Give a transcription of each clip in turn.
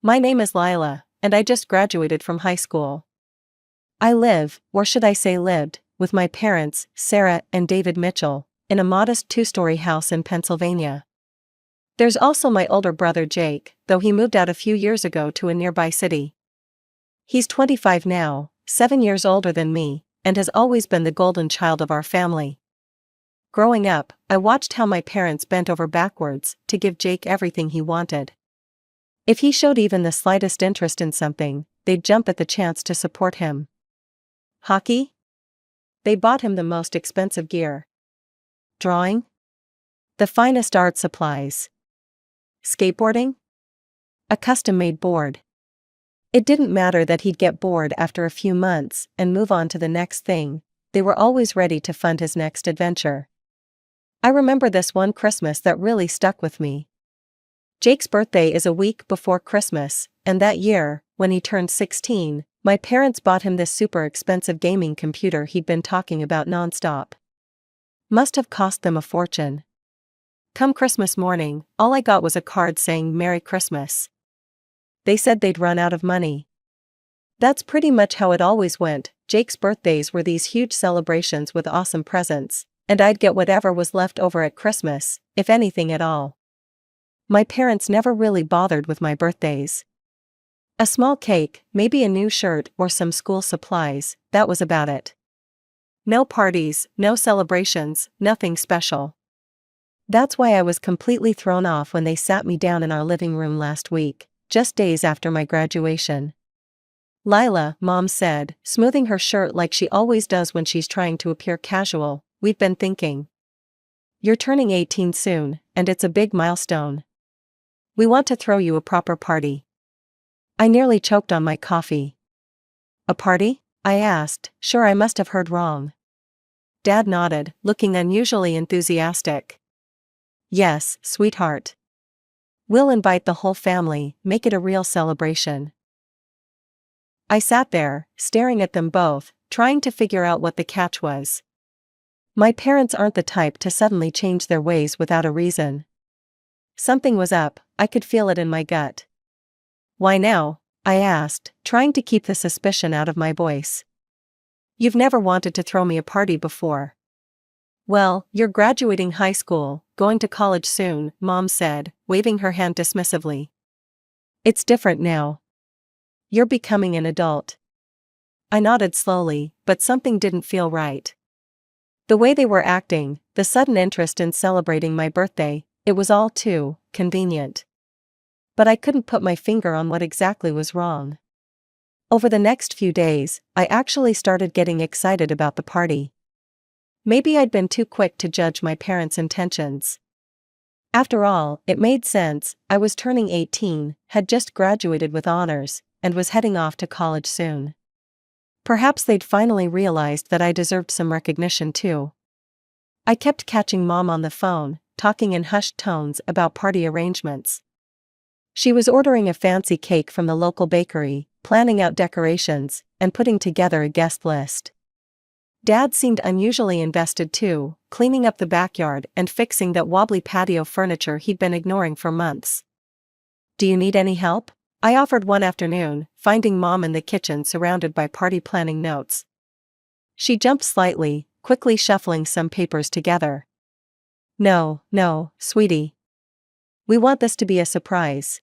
My name is Lila, and I just graduated from high school. I live, or should I say lived, with my parents, Sarah and David Mitchell, in a modest two-story house in Pennsylvania. There's also my older brother Jake, though he moved out a few years ago to a nearby city. He's 25 now, 7 years older than me, and has always been the golden child of our family. Growing up, I watched how my parents bent over backwards to give Jake everything he wanted. If he showed even the slightest interest in something, they'd jump at the chance to support him. Hockey? They bought him the most expensive gear. Drawing? The finest art supplies. Skateboarding? A custom-made board. It didn't matter that he'd get bored after a few months and move on to the next thing, they were always ready to fund his next adventure. I remember this one Christmas that really stuck with me. Jake's birthday is a week before Christmas, and that year, when he turned 16, my parents bought him this super expensive gaming computer he'd been talking about nonstop. Must have cost them a fortune. Come Christmas morning, all I got was a card saying Merry Christmas. They said they'd run out of money. That's pretty much how it always went. Jake's birthdays were these huge celebrations with awesome presents, and I'd get whatever was left over at Christmas, if anything at all. My parents never really bothered with my birthdays. A small cake, maybe a new shirt or some school supplies, that was about it. No parties, no celebrations, nothing special. That's why I was completely thrown off when they sat me down in our living room last week, just days after my graduation. Lila, Mom said, smoothing her shirt like she always does when she's trying to appear casual, we've been thinking. You're turning 18 soon, and it's a big milestone. We want to throw you a proper party. I nearly choked on my coffee. A party? I asked, sure I must have heard wrong. Dad nodded, looking unusually enthusiastic. Yes, sweetheart. We'll invite the whole family, make it a real celebration. I sat there, staring at them both, trying to figure out what the catch was. My parents aren't the type to suddenly change their ways without a reason. Something was up, I could feel it in my gut. Why now? I asked, trying to keep the suspicion out of my voice. You've never wanted to throw me a party before. Well, you're graduating high school, going to college soon, Mom said, waving her hand dismissively. It's different now. You're becoming an adult. I nodded slowly, but something didn't feel right. The way they were acting, the sudden interest in celebrating my birthday, it was all too convenient. But I couldn't put my finger on what exactly was wrong. Over the next few days, I actually started getting excited about the party. Maybe I'd been too quick to judge my parents' intentions. After all, it made sense, I was turning 18, had just graduated with honors, and was heading off to college soon. Perhaps they'd finally realized that I deserved some recognition too. I kept catching Mom on the phone, talking in hushed tones about party arrangements. She was ordering a fancy cake from the local bakery, planning out decorations, and putting together a guest list. Dad seemed unusually invested too, cleaning up the backyard and fixing that wobbly patio furniture he'd been ignoring for months. Do you need any help? I offered one afternoon, finding Mom in the kitchen surrounded by party planning notes. She jumped slightly, quickly shuffling some papers together. No, sweetie. We want this to be a surprise.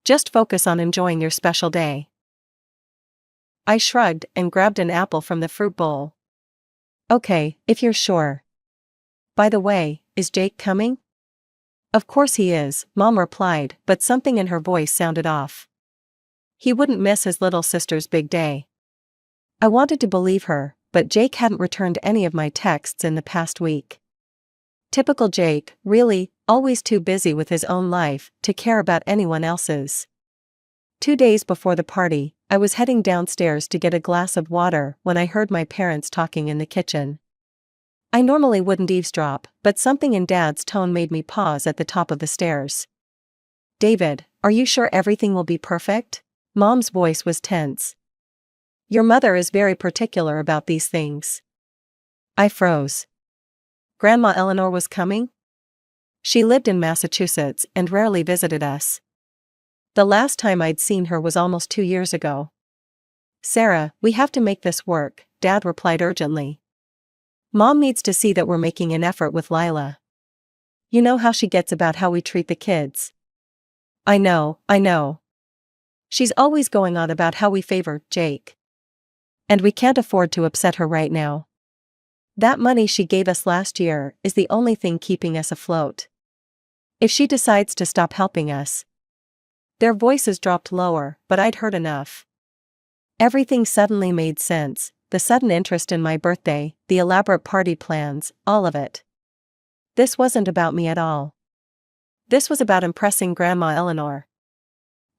Just focus on enjoying your special day. I shrugged and grabbed an apple from the fruit bowl. Okay, if you're sure. By the way, is Jake coming? Of course he is, Mom replied, but something in her voice sounded off. He wouldn't miss his little sister's big day. I wanted to believe her, but Jake hadn't returned any of my texts in the past week. Typical Jake, really, always too busy with his own life to care about anyone else's. 2 days before the party, I was heading downstairs to get a glass of water when I heard my parents talking in the kitchen. I normally wouldn't eavesdrop, but something in Dad's tone made me pause at the top of the stairs. David, are you sure everything will be perfect? Mom's voice was tense. Your mother is very particular about these things. I froze. Grandma Eleanor was coming? She lived in Massachusetts and rarely visited us. The last time I'd seen her was almost 2 years ago. Sarah, we have to make this work, Dad replied urgently. Mom needs to see that we're making an effort with Lila. You know how she gets about how we treat the kids. I know. She's always going on about how we favor Jake. And we can't afford to upset her right now. That money she gave us last year is the only thing keeping us afloat. If she decides to stop helping us. Their voices dropped lower, but I'd heard enough. Everything suddenly made sense, the sudden interest in my birthday, the elaborate party plans, all of it. This wasn't about me at all. This was about impressing Grandma Eleanor.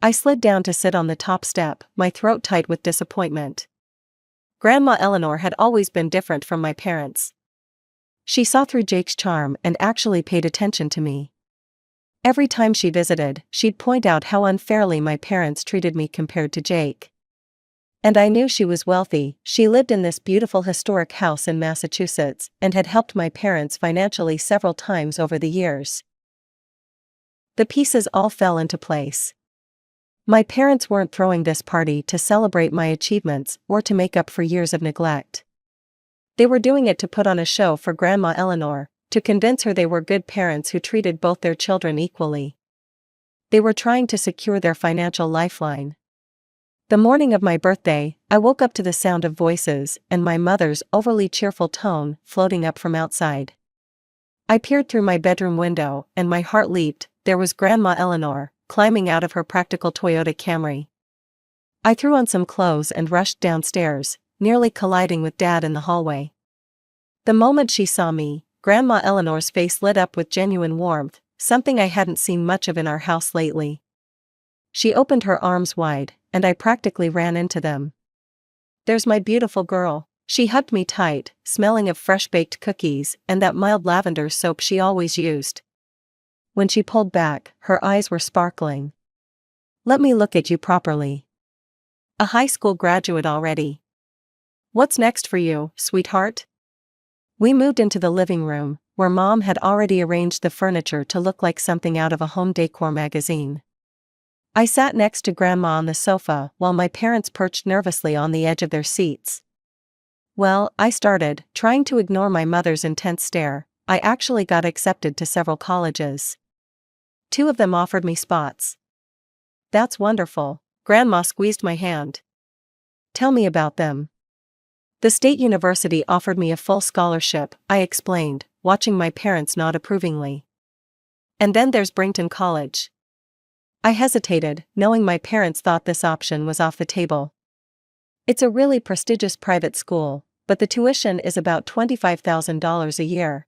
I slid down to sit on the top step, my throat tight with disappointment. Grandma Eleanor had always been different from my parents. She saw through Jake's charm and actually paid attention to me. Every time she visited, she'd point out how unfairly my parents treated me compared to Jake. And I knew she was wealthy. She lived in this beautiful historic house in Massachusetts and had helped my parents financially several times over the years. The pieces all fell into place. My parents weren't throwing this party to celebrate my achievements or to make up for years of neglect. They were doing it to put on a show for Grandma Eleanor, to convince her they were good parents who treated both their children equally. They were trying to secure their financial lifeline. The morning of my birthday, I woke up to the sound of voices and my mother's overly cheerful tone floating up from outside. I peered through my bedroom window and my heart leaped. There was Grandma Eleanor, climbing out of her practical Toyota Camry. I threw on some clothes and rushed downstairs, nearly colliding with Dad in the hallway. The moment she saw me, Grandma Eleanor's face lit up with genuine warmth, something I hadn't seen much of in our house lately. She opened her arms wide, and I practically ran into them. "There's my beautiful girl." She hugged me tight, smelling of fresh-baked cookies and that mild lavender soap she always used. When she pulled back, her eyes were sparkling. "Let me look at you properly. A high school graduate already. What's next for you, sweetheart?" We moved into the living room, where Mom had already arranged the furniture to look like something out of a home decor magazine. I sat next to Grandma on the sofa while my parents perched nervously on the edge of their seats. "Well," I started, trying to ignore my mother's intense stare, "I actually got accepted to several colleges. 2 of them offered me spots." "That's wonderful." Grandma squeezed my hand. "Tell me about them." "The state university offered me a full scholarship," I explained, watching my parents nod approvingly. "And then there's Brington College." I hesitated, knowing my parents thought this option was off the table. "It's a really prestigious private school, but the tuition is about $25,000 a year."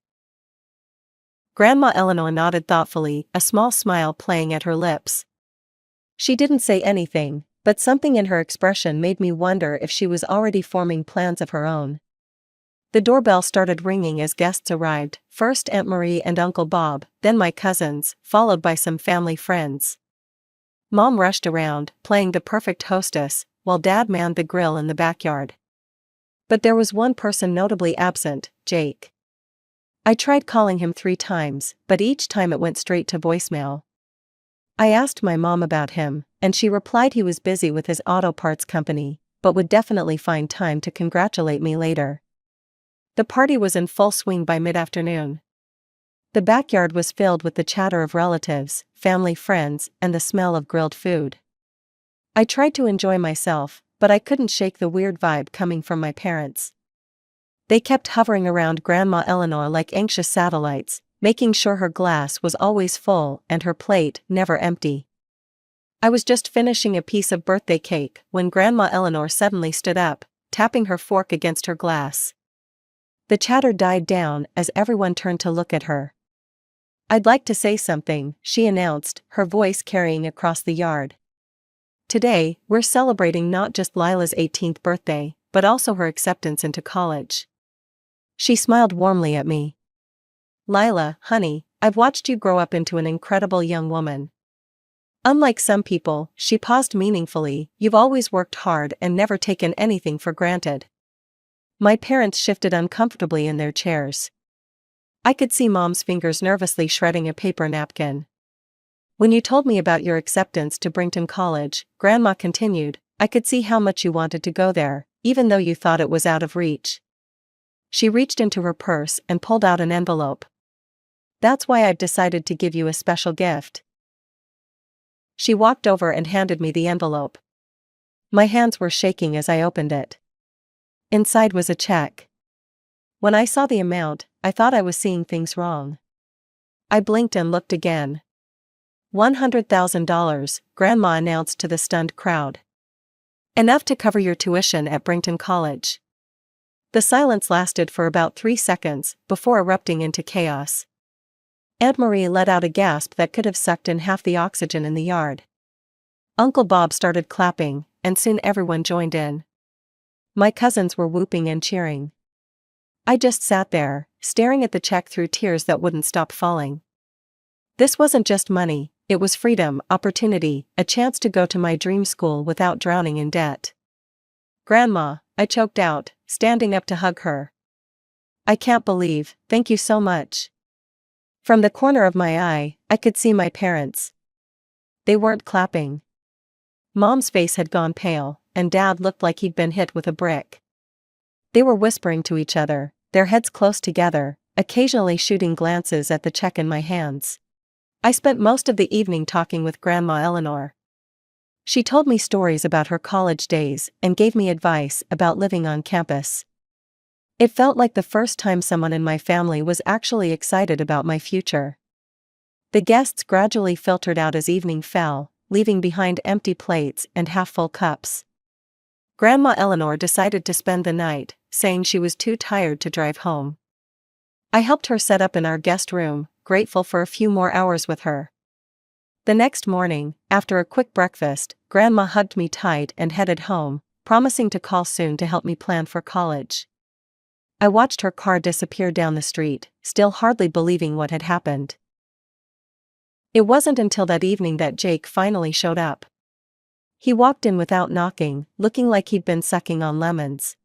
Grandma Eleanor nodded thoughtfully, a small smile playing at her lips. She didn't say anything, but something in her expression made me wonder if she was already forming plans of her own. The doorbell started ringing as guests arrived, first Aunt Marie and Uncle Bob, then my cousins, followed by some family friends. Mom rushed around, playing the perfect hostess, while Dad manned the grill in the backyard. But there was one person notably absent, Jake. I tried calling him 3 times, but each time it went straight to voicemail. I asked my mom about him, and she replied he was busy with his auto parts company, but would definitely find time to congratulate me later. The party was in full swing by mid-afternoon. The backyard was filled with the chatter of relatives, family friends, and the smell of grilled food. I tried to enjoy myself, but I couldn't shake the weird vibe coming from my parents. They kept hovering around Grandma Eleanor like anxious satellites, making sure her glass was always full and her plate never empty. I was just finishing a piece of birthday cake when Grandma Eleanor suddenly stood up, tapping her fork against her glass. The chatter died down as everyone turned to look at her. "I'd like to say something," she announced, her voice carrying across the yard. "Today, we're celebrating not just Lila's 18th birthday, but also her acceptance into college." She smiled warmly at me. "Lila, honey, I've watched you grow up into an incredible young woman. Unlike some people," she paused meaningfully, "you've always worked hard and never taken anything for granted." My parents shifted uncomfortably in their chairs. I could see Mom's fingers nervously shredding a paper napkin. When you told me about your acceptance to Brinkton College, Grandma continued, I could see how much you wanted to go there, even though you thought it was out of reach. She reached into her purse and pulled out an envelope. That's why I've decided to give you a special gift. She walked over and handed me the envelope. My hands were shaking as I opened it. Inside was a check. When I saw the amount, I thought I was seeing things wrong. I blinked and looked again. $100,000, Grandma announced to the stunned crowd. Enough to cover your tuition at Brinkton College. The silence lasted for about 3 seconds, before erupting into chaos. Aunt Marie let out a gasp that could have sucked in half the oxygen in the yard. Uncle Bob started clapping, and soon everyone joined in. My cousins were whooping and cheering. I just sat there, staring at the check through tears that wouldn't stop falling. This wasn't just money, it was freedom, opportunity, a chance to go to my dream school without drowning in debt. Grandma, I choked out, standing up to hug her. I can't believe, thank you so much. From the corner of my eye, I could see my parents. They weren't clapping. Mom's face had gone pale, and Dad looked like he'd been hit with a brick. They were whispering to each other, their heads close together, occasionally shooting glances at the check in my hands. I spent most of the evening talking with Grandma Eleanor. She told me stories about her college days and gave me advice about living on campus. It felt like the first time someone in my family was actually excited about my future. The guests gradually filtered out as evening fell, leaving behind empty plates and half-full cups. Grandma Eleanor decided to spend the night, saying she was too tired to drive home. I helped her set up in our guest room, grateful for a few more hours with her. The next morning, after a quick breakfast, Grandma hugged me tight and headed home, promising to call soon to help me plan for college. I watched her car disappear down the street, still hardly believing what had happened. It wasn't until that evening that Jake finally showed up. He walked in without knocking, looking like he'd been sucking on lemons.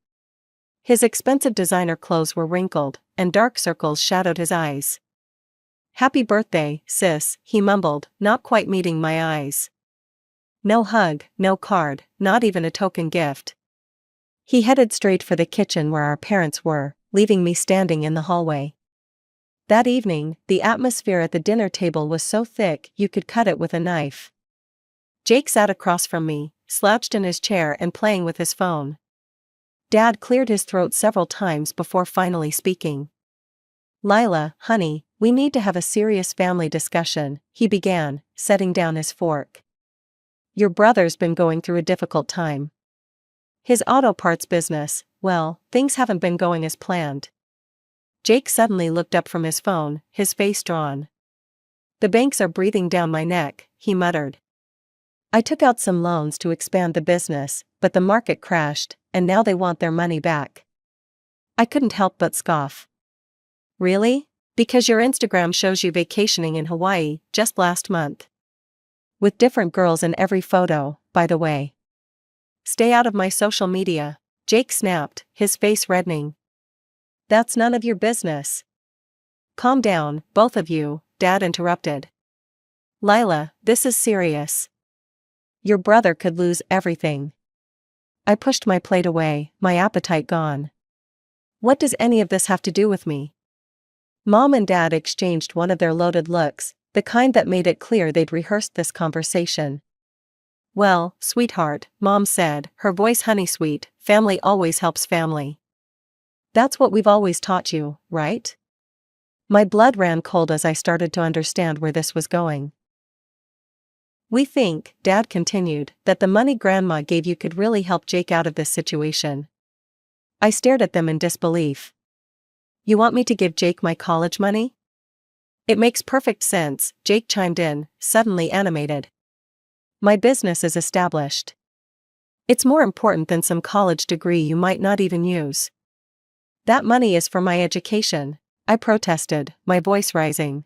His expensive designer clothes were wrinkled, and dark circles shadowed his eyes. Happy birthday, sis, he mumbled, not quite meeting my eyes. No hug, no card, not even a token gift. He headed straight for the kitchen where our parents were, leaving me standing in the hallway. That evening, the atmosphere at the dinner table was so thick you could cut it with a knife. Jake sat across from me, slouched in his chair and playing with his phone. Dad cleared his throat several times before finally speaking. Lila, honey, we need to have a serious family discussion, he began, setting down his fork. Your brother's been going through a difficult time. His auto parts business, well, things haven't been going as planned. Jake suddenly looked up from his phone, his face drawn. The banks are breathing down my neck, he muttered. I took out some loans to expand the business, but the market crashed, and now they want their money back. I couldn't help but scoff. Really? Because your Instagram shows you vacationing in Hawaii, just last month. With different girls in every photo, by the way. Stay out of my social media, Jake snapped, his face reddening. That's none of your business. Calm down, both of you, Dad interrupted. Lila, this is serious. Your brother could lose everything. I pushed my plate away, my appetite gone. What does any of this have to do with me? Mom and Dad exchanged one of their loaded looks, the kind that made it clear they'd rehearsed this conversation. Well, sweetheart, Mom said, her voice honey-sweet, family always helps family. That's what we've always taught you, right? My blood ran cold as I started to understand where this was going. We think, Dad continued, that the money Grandma gave you could really help Jake out of this situation. I stared at them in disbelief. You want me to give Jake my college money? It makes perfect sense, Jake chimed in, suddenly animated. My business is established. It's more important than some college degree you might not even use. That money is for my education, I protested, my voice rising.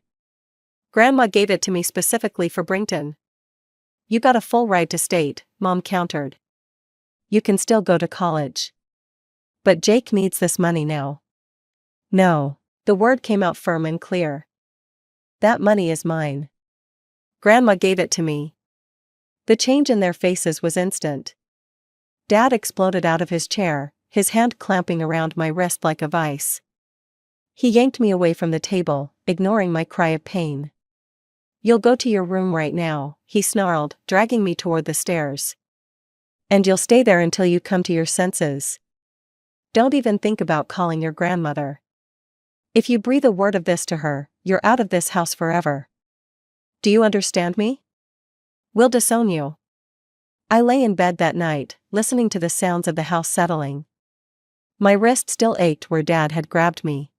Grandma gave it to me specifically for Brinkton. You got a full ride to state, Mom countered. You can still go to college. But Jake needs this money now. No, the word came out firm and clear. That money is mine. Grandma gave it to me." The change in their faces was instant. Dad exploded out of his chair, his hand clamping around my wrist like a vice. He yanked me away from the table, ignoring my cry of pain. "You'll go to your room right now," he snarled, dragging me toward the stairs. "And you'll stay there until you come to your senses. Don't even think about calling your grandmother. If you breathe a word of this to her, you're out of this house forever. Do you understand me? We'll disown you." I lay in bed that night, listening to the sounds of the house settling. My wrist still ached where Dad had grabbed me.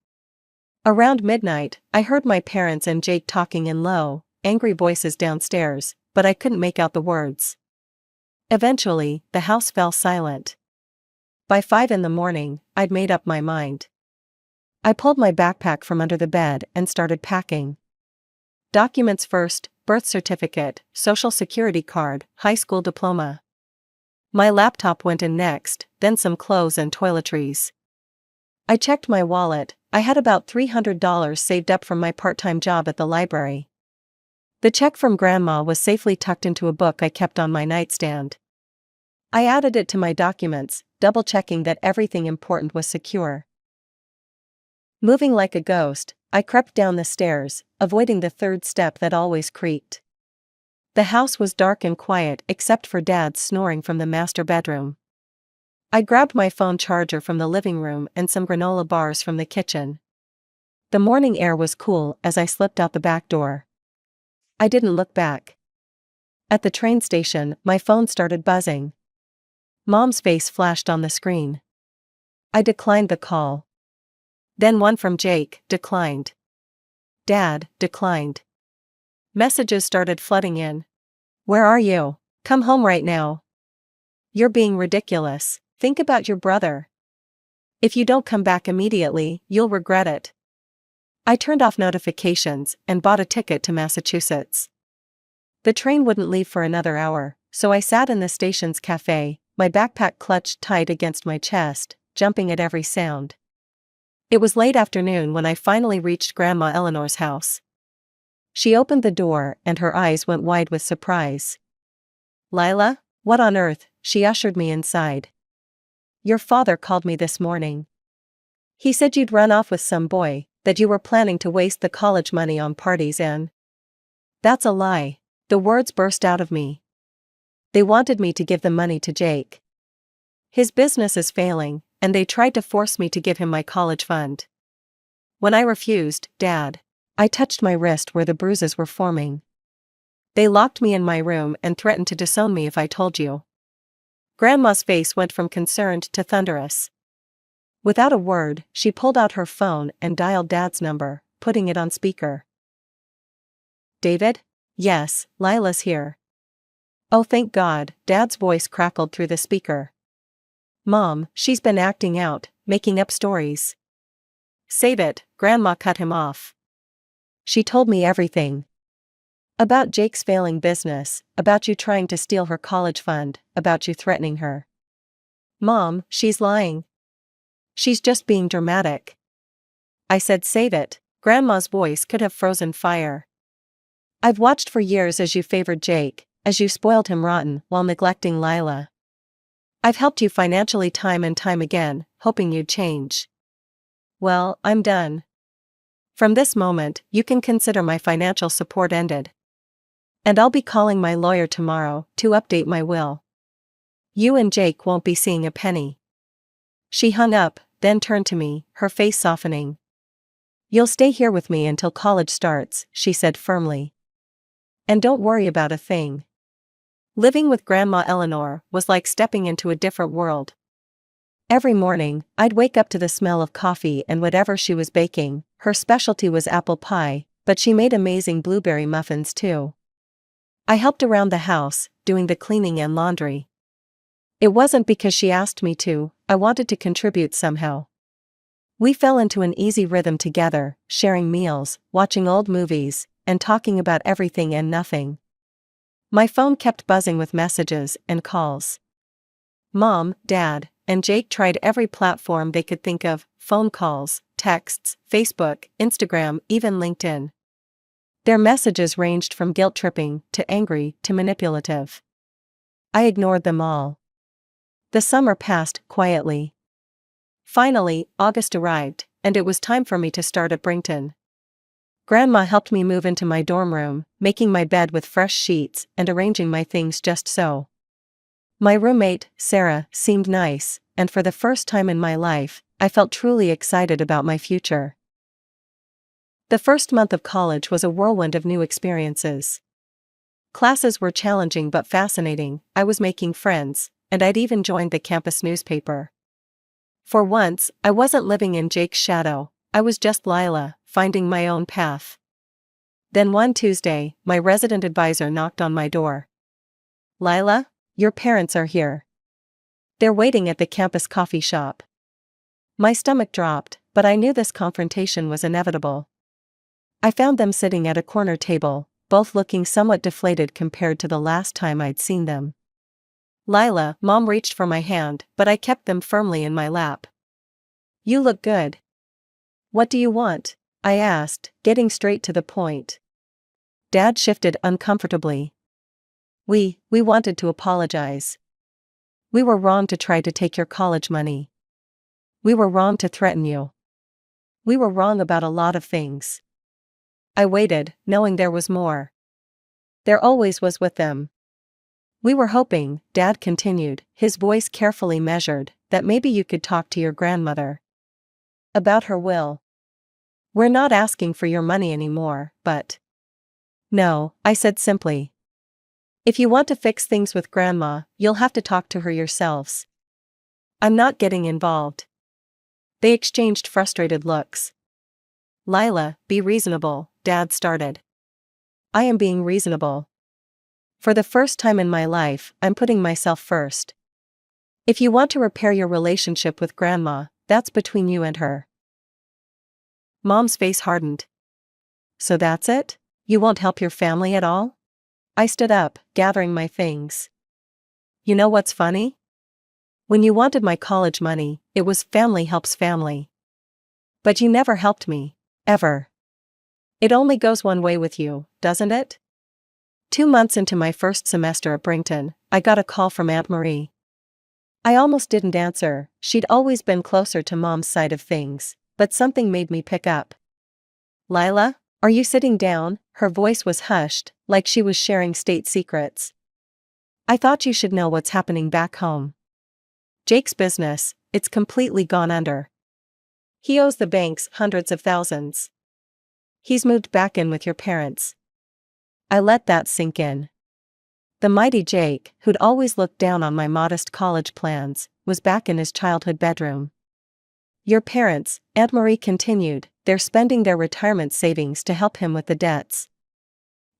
Around midnight, I heard my parents and Jake talking in low, angry voices downstairs, but I couldn't make out the words. Eventually, the house fell silent. By 5 in the morning, I'd made up my mind. I pulled my backpack from under the bed and started packing. Documents first: birth certificate, social security card, high school diploma. My laptop went in next, then some clothes and toiletries. I checked my wallet. I had about $300 saved up from my part-time job at the library. The check from Grandma was safely tucked into a book I kept on my nightstand. I added it to my documents, double-checking that everything important was secure. Moving like a ghost, I crept down the stairs, avoiding the third step that always creaked. The house was dark and quiet except for Dad's snoring from the master bedroom. I grabbed my phone charger from the living room and some granola bars from the kitchen. The morning air was cool as I slipped out the back door. I didn't look back. At the train station, my phone started buzzing. Mom's face flashed on the screen. I declined the call. Then one from Jake, declined. Dad, declined. Messages started flooding in. "Where are you? Come home right now. You're being ridiculous. Think about your brother. If you don't come back immediately, you'll regret it." I turned off notifications and bought a ticket to Massachusetts. The train wouldn't leave for another hour, so I sat in the station's cafe, my backpack clutched tight against my chest, jumping at every sound. It was late afternoon when I finally reached Grandma Eleanor's house. She opened the door and her eyes went wide with surprise. "Lila, what on earth?" She ushered me inside. "Your father called me this morning. He said you'd run off with some boy, that you were planning to waste the college money on parties and—" "That's a lie." The words burst out of me. "They wanted me to give the money to Jake. His business is failing, and they tried to force me to give him my college fund. When I refused, Dad—" I touched my wrist where the bruises were forming. "They locked me in my room and threatened to disown me if I told you." Grandma's face went from concerned to thunderous. Without a word, she pulled out her phone and dialed Dad's number, putting it on speaker. "David? Yes, Lila's here." "Oh, thank God," Dad's voice crackled through the speaker. "Mom, she's been acting out, making up stories." "Save it," Grandma cut him off. "She told me everything. About Jake's failing business, about you trying to steal her college fund, about you threatening her." "Mom, she's lying. She's just being dramatic." I said save it. Grandma's voice could have frozen fire. "I've watched for years as you favored Jake, as you spoiled him rotten while neglecting Lila. I've helped you financially time and time again, hoping you'd change. Well, I'm done. From this moment, you can consider my financial support ended. And I'll be calling my lawyer tomorrow to update my will. You and Jake won't be seeing a penny." She hung up, then turned to me, her face softening. "You'll stay here with me until college starts," she said firmly. "And don't worry about a thing." Living with Grandma Eleanor was like stepping into a different world. Every morning, I'd wake up to the smell of coffee and whatever she was baking. Her specialty was apple pie, but she made amazing blueberry muffins too. I helped around the house, doing the cleaning and laundry. It wasn't because she asked me to, I wanted to contribute somehow. We fell into an easy rhythm together, sharing meals, watching old movies, and talking about everything and nothing. My phone kept buzzing with messages and calls. Mom, Dad, and Jake tried every platform they could think of: phone calls, texts, Facebook, Instagram, even LinkedIn. Their messages ranged from guilt-tripping to angry to manipulative. I ignored them all. The summer passed quietly. Finally, August arrived, and it was time for me to start at Brington. Grandma helped me move into my dorm room, making my bed with fresh sheets and arranging my things just so. My roommate, Sarah, seemed nice, and for the first time in my life, I felt truly excited about my future. The first month of college was a whirlwind of new experiences. Classes were challenging but fascinating, I was making friends, and I'd even joined the campus newspaper. For once, I wasn't living in Jake's shadow, I was just Lila, finding my own path. Then one Tuesday, my resident advisor knocked on my door. "Lila, your parents are here. They're waiting at the campus coffee shop." My stomach dropped, but I knew this confrontation was inevitable. I found them sitting at a corner table, both looking somewhat deflated compared to the last time I'd seen them. "Lila," Mom reached for my hand, but I kept them firmly in my lap. "You look good. What do you want?" I asked, getting straight to the point. Dad shifted uncomfortably. We wanted to apologize. We were wrong to try to take your college money. We were wrong to threaten you. We were wrong about a lot of things." I waited, knowing there was more. "There always was with them. We were hoping," Dad continued, his voice carefully measured, "that maybe you could talk to your grandmother about her will. We're not asking for your money anymore, but—" "No," I said simply. "If you want to fix things with Grandma, you'll have to talk to her yourselves. I'm not getting involved." They exchanged frustrated looks. "Lila, be reasonable," Dad started. "I am being reasonable. For the first time in my life, I'm putting myself first. If you want to repair your relationship with Grandma, that's between you and her." Mom's face hardened. "So that's it? You won't help your family at all?" I stood up, gathering my things. "You know what's funny? When you wanted my college money, it was family helps family. But you never helped me, ever. It only goes one way with you, doesn't it?" 2 months into my first semester at Brington, I got a call from Aunt Marie. I almost didn't answer, she'd always been closer to Mom's side of things, but something made me pick up. "Lila, are you sitting down?" Her voice was hushed, like she was sharing state secrets. "I thought you should know what's happening back home. Jake's business, it's completely gone under. He owes the banks hundreds of thousands. He's moved back in with your parents." I let that sink in. The mighty Jake, who'd always looked down on my modest college plans, was back in his childhood bedroom. "Your parents," Aunt Marie continued, "they're spending their retirement savings to help him with the debts.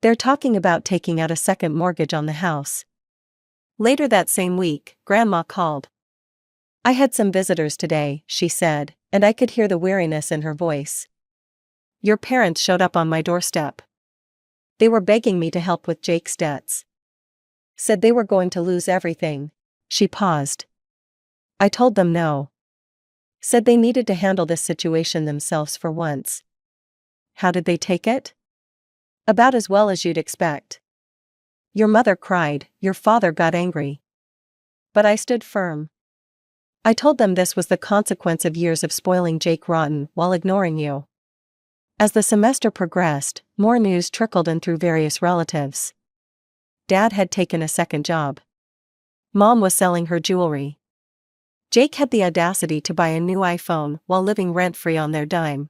They're talking about taking out a second mortgage on the house." Later that same week, Grandma called. "I had some visitors today," she said, and I could hear the weariness in her voice. "Your parents showed up on my doorstep. They were begging me to help with Jake's debts. Said they were going to lose everything." She paused. I told them no. Said they needed to handle this situation themselves for once. "How did they take it?" "About as well as you'd expect. Your mother cried, your father got angry. But I stood firm. I told them this was the consequence of years of spoiling Jake rotten while ignoring you." As the semester progressed, more news trickled in through various relatives. Dad had taken a second job. Mom was selling her jewelry. Jake had the audacity to buy a new iPhone while living rent-free on their dime.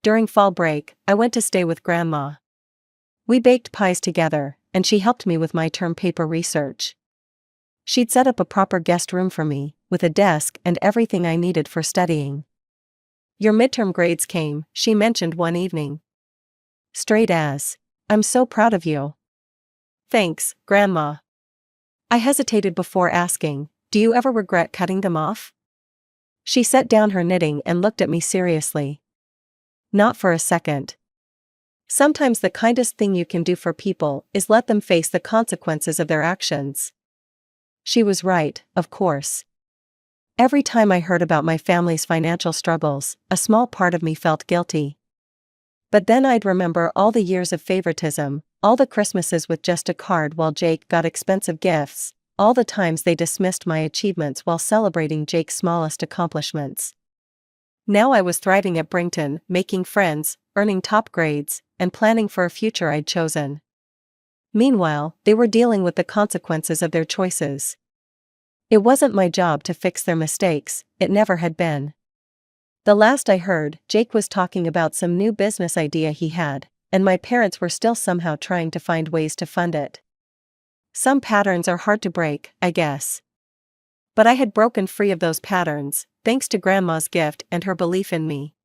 During fall break, I went to stay with Grandma. We baked pies together, and she helped me with my term paper research. She'd set up a proper guest room for me, with a desk and everything I needed for studying. "Your midterm grades came," she mentioned one evening. "Straight as. I'm so proud of you." "Thanks, Grandma." I hesitated before asking, "Do you ever regret cutting them off?" She set down her knitting and looked at me seriously. "Not for a second. Sometimes the kindest thing you can do for people is let them face the consequences of their actions." She was right, of course. Every time I heard about my family's financial struggles, a small part of me felt guilty. But then I'd remember all the years of favoritism, all the Christmases with just a card while Jake got expensive gifts, all the times they dismissed my achievements while celebrating Jake's smallest accomplishments. Now I was thriving at Brington, making friends, earning top grades, and planning for a future I'd chosen. Meanwhile, they were dealing with the consequences of their choices. It wasn't my job to fix their mistakes, it never had been. The last I heard, Jake was talking about some new business idea he had, and my parents were still somehow trying to find ways to fund it. Some patterns are hard to break, I guess. But I had broken free of those patterns, thanks to Grandma's gift and her belief in me.